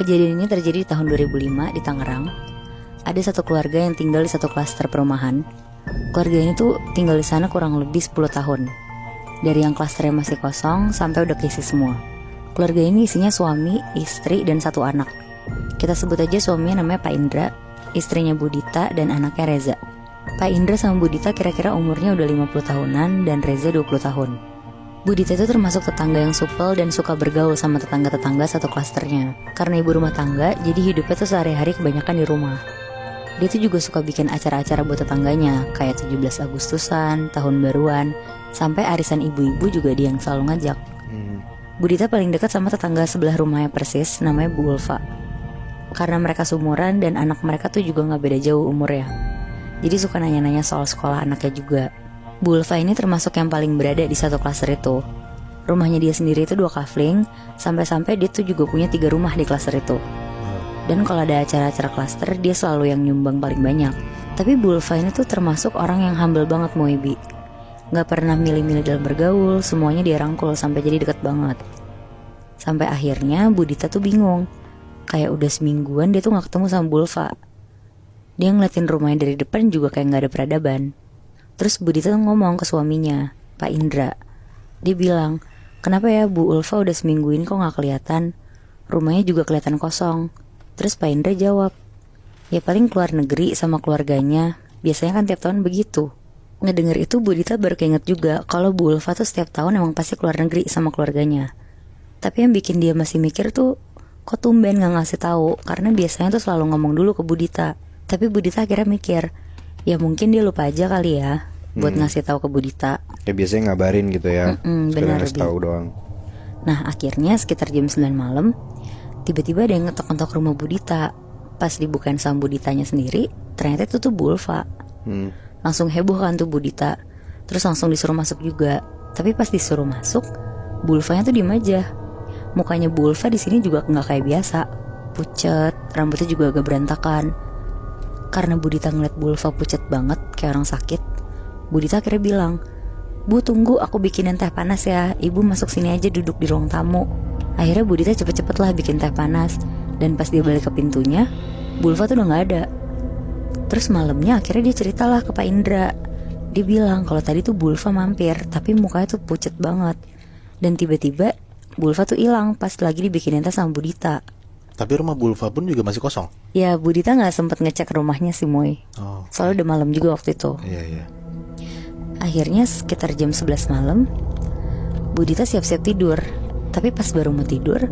Kejadian ini terjadi di tahun 2005 di Tangerang. Ada satu keluarga yang tinggal di satu klaster perumahan. Keluarga ini tuh tinggal di sana kurang lebih 10 tahun. Dari yang klasternya masih kosong sampai udah keisi semua. Keluarga ini isinya suami, istri, dan satu anak. Kita sebut aja suaminya namanya Pak Indra, istrinya Budita, dan anaknya Reza. Pak Indra sama Budita kira-kira umurnya udah 50 tahunan dan Reza 20 tahun. Budita itu termasuk tetangga yang supel dan suka bergaul sama tetangga-tetangga satu klasternya. Karena ibu rumah tangga, jadi hidupnya tuh sehari-hari kebanyakan di rumah. Dia tuh juga suka bikin acara-acara buat tetangganya, kayak 17 Agustusan, tahun baruan, sampai arisan ibu-ibu juga dia yang selalu ngajak. Budita paling dekat sama tetangga sebelah rumahnya persis, namanya Bu Ulfa. Karena mereka seumuran dan anak mereka tuh juga gak beda jauh umurnya. Jadi suka nanya-nanya soal sekolah anaknya juga. Bu Ulfa ini termasuk yang paling berada di satu klaster itu. Rumahnya dia sendiri itu 2 kafling, sampai-sampai dia tuh juga punya 3 rumah di klaster itu. Dan kalau ada acara-acara klaster, dia selalu yang nyumbang paling banyak. Tapi Bu Ulfa ini tuh termasuk orang yang humble banget Moebi. Gak pernah milih-milih dalam bergaul, semuanya dia rangkul sampai jadi deket banget. Sampai akhirnya Budita tuh bingung. Kayak udah semingguan dia tuh gak ketemu sama Bu Ulfa. Dia ngeliatin rumahnya dari depan juga kayak gak ada peradaban. Terus Budita tuh ngomong ke suaminya, Pak Indra. Dia bilang, kenapa ya Bu Ulfa udah seminggu ini kok gak kelihatan? Rumahnya juga kelihatan kosong. Terus Pak Indra jawab, ya paling keluar negeri sama keluarganya. Biasanya kan tiap tahun begitu. Ngedenger itu Budita baru keinget juga kalau Bu Ulfa tuh setiap tahun emang pasti keluar negeri sama keluarganya. Tapi yang bikin dia masih mikir tuh, kok tumben gak ngasih tahu? Karena biasanya tuh selalu ngomong dulu ke Budita. Tapi Budita akhirnya mikir, ya mungkin dia lupa aja kali ya buat ngasih tahu ke Budita. Ya biasanya ngabarin gitu ya. Benar, ngasih tahu doang. Nah akhirnya sekitar jam 9 malam, tiba-tiba ada yang ngetok-ngetok rumah Budita. Pas dibukain sama Buditanya sendiri, ternyata itu tuh Bu Ulfa. Langsung heboh kan tuh Budita. Terus langsung disuruh masuk juga. Tapi pas disuruh masuk, Bu Ulfanya tuh diem aja. Mukanya Bu Ulfa di sini juga nggak kayak biasa, pucet, rambutnya juga agak berantakan. Karena Budita ngeliat Bu Ulfa pucet banget, kayak orang sakit, Budita akhirnya bilang, Bu tunggu aku bikinin teh panas ya. Ibu masuk sini aja duduk di ruang tamu. Akhirnya Budita cepet-cepet lah bikin teh panas. Dan pas dia balik ke pintunya, Bu Ulfa tuh udah gak ada. Terus malamnya akhirnya dia ceritalah ke Pak Indra. Dia bilang kalau tadi tuh Bu Ulfa mampir, tapi mukanya tuh pucet banget. Dan tiba-tiba Bu Ulfa tuh hilang pas lagi dibikinin teh sama Budita. Tapi rumah Bu Ulfa pun juga masih kosong. Ya Budita gak sempet ngecek rumahnya sih Moy. Soalnya udah malam juga waktu itu. Iya. Akhirnya sekitar jam 11 malam Budita siap-siap tidur. Tapi pas baru mau tidur,